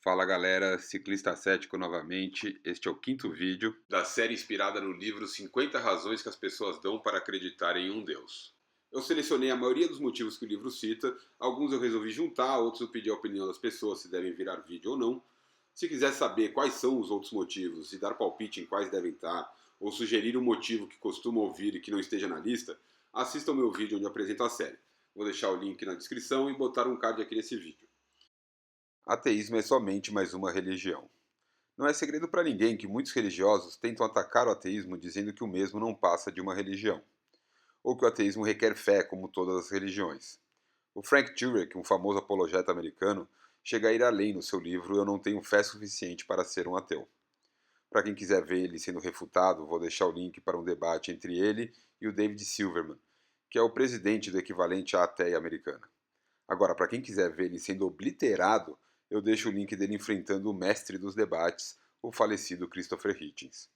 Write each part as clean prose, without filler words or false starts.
Fala galera, ciclista cético novamente. Este é o quinto vídeo da série inspirada no livro 50 razões que as pessoas dão para acreditar em um Deus. Eu selecionei a maioria dos motivos que o livro cita, alguns eu resolvi juntar, outros eu pedi a opinião das pessoas se devem virar vídeo ou não. Se quiser saber quais são os outros motivos e dar palpite em quais devem estar, ou sugerir um motivo que costuma ouvir e que não esteja na lista, assista o meu vídeo onde eu apresento a série. Vou deixar o link na descrição e botar um card aqui nesse vídeo. Ateísmo é somente mais uma religião. Não é segredo para ninguém que muitos religiosos tentam atacar o ateísmo dizendo que o mesmo não passa de uma religião, ou que o ateísmo requer fé como todas as religiões. O Frank Turek, um famoso apologeta americano, chega a ir além no seu livro Eu Não Tenho Fé Suficiente para Ser um Ateu. Para quem quiser ver ele sendo refutado, vou deixar o link para um debate entre ele e o David Silverman, que é o presidente do equivalente à ateia americana. Agora, para quem quiser ver ele sendo obliterado, eu deixo o link dele enfrentando o mestre dos debates, o falecido Christopher Hitchens.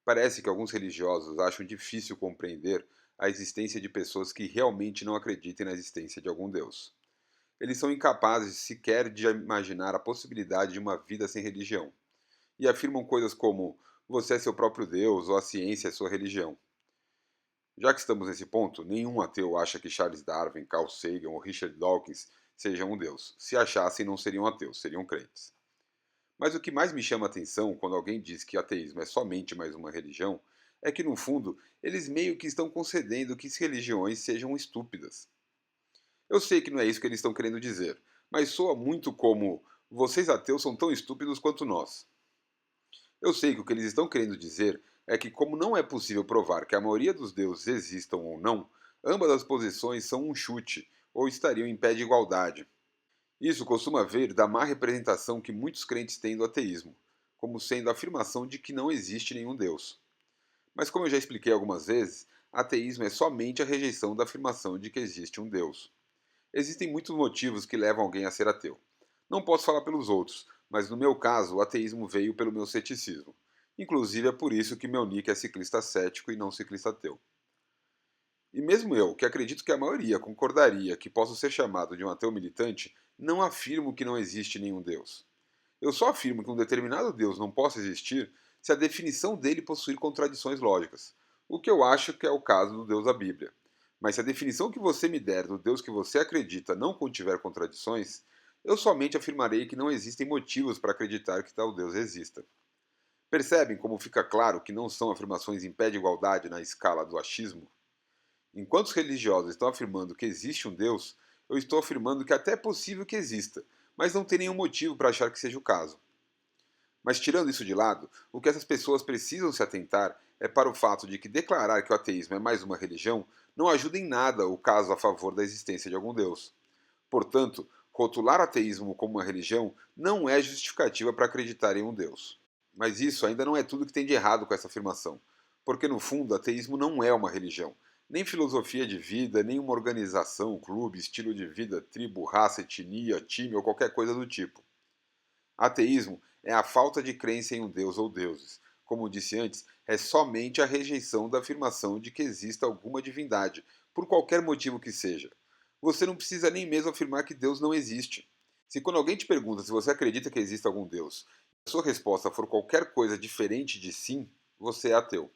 Parece que alguns religiosos acham difícil compreender a existência de pessoas que realmente não acreditem na existência de algum Deus. Eles são incapazes sequer de imaginar a possibilidade de uma vida sem religião, e afirmam coisas como você é seu próprio Deus ou a ciência é sua religião. Já que estamos nesse ponto, nenhum ateu acha que Charles Darwin, Carl Sagan ou Richard Dawkins sejam um deus. Se achassem, não seriam ateus, seriam crentes. Mas o que mais me chama a atenção quando alguém diz que ateísmo é somente mais uma religião é que, no fundo, eles meio que estão concedendo que religiões sejam estúpidas. Eu sei que não é isso que eles estão querendo dizer, mas soa muito como vocês ateus são tão estúpidos quanto nós. Eu sei que o que eles estão querendo dizer é que, como não é possível provar que a maioria dos deuses existam ou não, ambas as posições são um chute, ou estariam em pé de igualdade. Isso costuma vir da má representação que muitos crentes têm do ateísmo, como sendo a afirmação de que não existe nenhum Deus. Mas, como eu já expliquei algumas vezes, ateísmo é somente a rejeição da afirmação de que existe um Deus. Existem muitos motivos que levam alguém a ser ateu. Não posso falar pelos outros, mas no meu caso, o ateísmo veio pelo meu ceticismo. Inclusive é por isso que meu nick é ciclista cético e não ciclista ateu. E mesmo eu, que acredito que a maioria concordaria que posso ser chamado de um ateu militante, não afirmo que não existe nenhum Deus. Eu só afirmo que um determinado Deus não possa existir se a definição dele possuir contradições lógicas, o que eu acho que é o caso do Deus da Bíblia. Mas se a definição que você me der do Deus que você acredita não contiver contradições, eu somente afirmarei que não existem motivos para acreditar que tal Deus exista. Percebem como fica claro que não são afirmações em pé de igualdade na escala do achismo? Enquanto os religiosos estão afirmando que existe um Deus, eu estou afirmando que até é possível que exista, mas não tem nenhum motivo para achar que seja o caso. Mas tirando isso de lado, o que essas pessoas precisam se atentar é para o fato de que declarar que o ateísmo é mais uma religião não ajuda em nada o caso a favor da existência de algum Deus. Portanto, rotular o ateísmo como uma religião não é justificativa para acreditar em um Deus. Mas isso ainda não é tudo que tem de errado com essa afirmação, porque no fundo, o ateísmo não é uma religião, nem filosofia de vida, nem uma organização, clube, estilo de vida, tribo, raça, etnia, time ou qualquer coisa do tipo. Ateísmo é a falta de crença em um Deus ou deuses. Como disse antes, é somente a rejeição da afirmação de que exista alguma divindade, por qualquer motivo que seja. Você não precisa nem mesmo afirmar que Deus não existe. Se quando alguém te pergunta se você acredita que existe algum Deus, a sua resposta for qualquer coisa diferente de sim, você é ateu.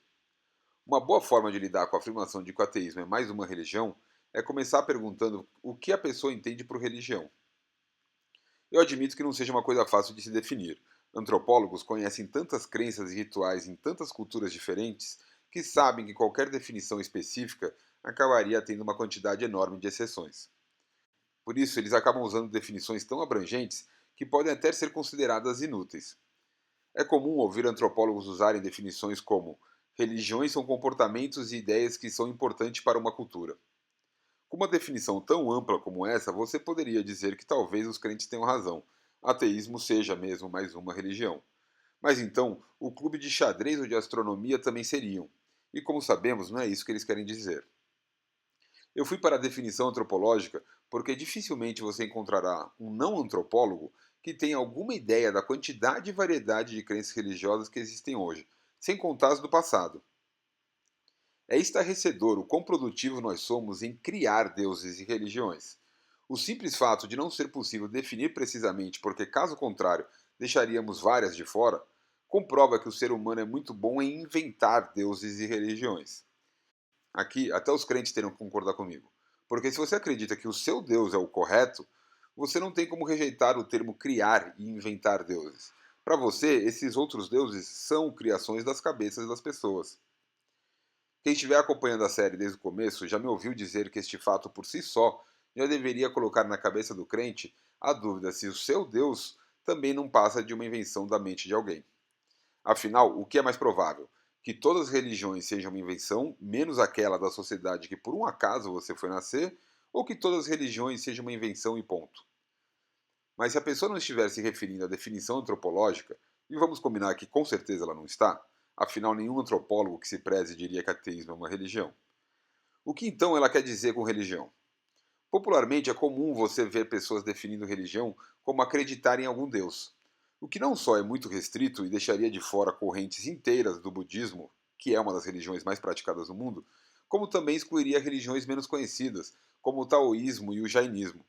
Uma boa forma de lidar com a afirmação de que o ateísmo é mais uma religião é começar perguntando o que a pessoa entende por religião. Eu admito que não seja uma coisa fácil de se definir. Antropólogos conhecem tantas crenças e rituais em tantas culturas diferentes que sabem que qualquer definição específica acabaria tendo uma quantidade enorme de exceções. Por isso, eles acabam usando definições tão abrangentes que podem até ser consideradas inúteis. É comum ouvir antropólogos usarem definições como religiões são comportamentos e ideias que são importantes para uma cultura. Com uma definição tão ampla como essa, você poderia dizer que talvez os crentes tenham razão. Ateísmo seja mesmo mais uma religião. Mas então, o clube de xadrez ou de astronomia também seriam. E como sabemos, não é isso que eles querem dizer. Eu fui para a definição antropológica porque dificilmente você encontrará um não antropólogo que tenha alguma ideia da quantidade e variedade de crenças religiosas que existem hoje, sem contar as do passado. É estarrecedor o quão produtivo nós somos em criar deuses e religiões. O simples fato de não ser possível definir precisamente, porque caso contrário deixaríamos várias de fora, comprova que o ser humano é muito bom em inventar deuses e religiões. Aqui, até os crentes terão que concordar comigo. Porque se você acredita que o seu Deus é o correto, você não tem como rejeitar o termo criar e inventar deuses. Para você, esses outros deuses são criações das cabeças das pessoas. Quem estiver acompanhando a série desde o começo já me ouviu dizer que este fato por si só já deveria colocar na cabeça do crente a dúvida se o seu Deus também não passa de uma invenção da mente de alguém. Afinal, o que é mais provável? Que todas as religiões sejam uma invenção, menos aquela da sociedade que por um acaso você foi nascer, ou que todas as religiões sejam uma invenção e ponto? Mas se a pessoa não estiver se referindo à definição antropológica, e vamos combinar que com certeza ela não está, afinal nenhum antropólogo que se preze diria que ateísmo é uma religião. O que então ela quer dizer com religião? Popularmente é comum você ver pessoas definindo religião como acreditar em algum deus, o que não só é muito restrito e deixaria de fora correntes inteiras do budismo, que é uma das religiões mais praticadas no mundo, como também excluiria religiões menos conhecidas, como o taoísmo e o jainismo.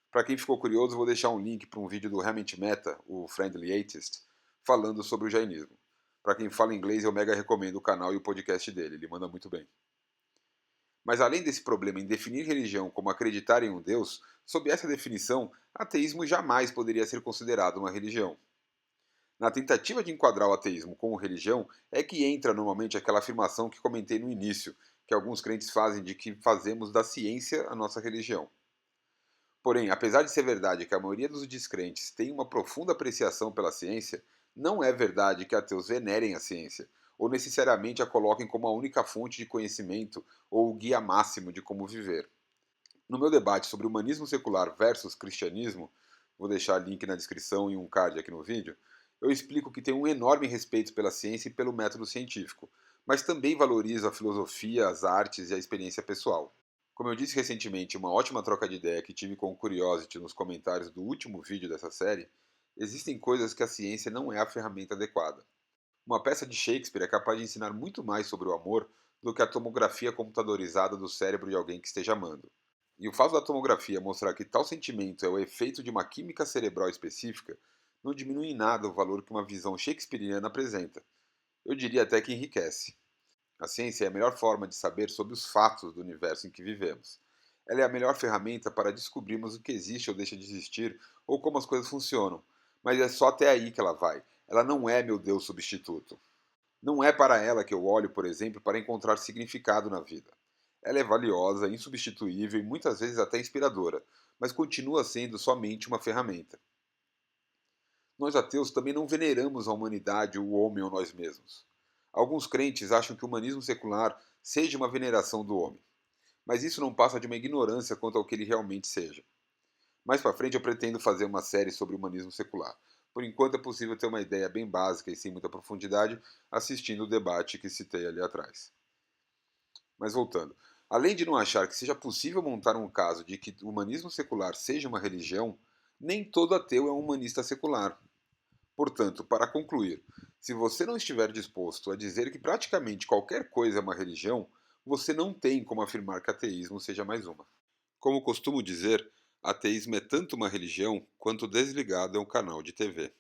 Para quem ficou curioso, vou deixar um link para um vídeo do Hemant Mehta, o Friendly Atheist, falando sobre o jainismo. Para quem fala inglês, eu mega recomendo o canal e o podcast dele, ele manda muito bem. Mas além desse problema em definir religião como acreditar em um Deus, sob essa definição, ateísmo jamais poderia ser considerado uma religião. Na tentativa de enquadrar o ateísmo como religião, é que entra normalmente aquela afirmação que comentei no início, que alguns crentes fazem de que fazemos da ciência a nossa religião. Porém, apesar de ser verdade que a maioria dos descrentes tem uma profunda apreciação pela ciência, não é verdade que ateus venerem a ciência, ou necessariamente a coloquem como a única fonte de conhecimento ou o guia máximo de como viver. No meu debate sobre humanismo secular versus cristianismo, vou deixar link na descrição e um card aqui no vídeo, eu explico que tenho um enorme respeito pela ciência e pelo método científico, mas também valorizo a filosofia, as artes e a experiência pessoal. Como eu disse recentemente em uma ótima troca de ideia que tive com o Curiosity nos comentários do último vídeo dessa série, existem coisas que a ciência não é a ferramenta adequada. Uma peça de Shakespeare é capaz de ensinar muito mais sobre o amor do que a tomografia computadorizada do cérebro de alguém que esteja amando. E o fato da tomografia mostrar que tal sentimento é o efeito de uma química cerebral específica não diminui em nada o valor que uma visão shakespeariana apresenta. Eu diria até que enriquece. A ciência é a melhor forma de saber sobre os fatos do universo em que vivemos. Ela é a melhor ferramenta para descobrirmos o que existe ou deixa de existir ou como as coisas funcionam. Mas é só até aí que ela vai. Ela não é meu Deus substituto. Não é para ela que eu olho, por exemplo, para encontrar significado na vida. Ela é valiosa, insubstituível e muitas vezes até inspiradora, mas continua sendo somente uma ferramenta. Nós ateus também não veneramos a humanidade, o homem ou nós mesmos. Alguns crentes acham que o humanismo secular seja uma veneração do homem, mas isso não passa de uma ignorância quanto ao que ele realmente seja. Mais para frente eu pretendo fazer uma série sobre o humanismo secular. Por enquanto é possível ter uma ideia bem básica e sem muita profundidade assistindo o debate que citei ali atrás. Mas voltando, além de não achar que seja possível montar um caso de que o humanismo secular seja uma religião, nem todo ateu é um humanista secular. Portanto, para concluir, se você não estiver disposto a dizer que praticamente qualquer coisa é uma religião, você não tem como afirmar que ateísmo seja mais uma. Como costumo dizer, ateísmo é tanto uma religião quanto desligado é um canal de TV.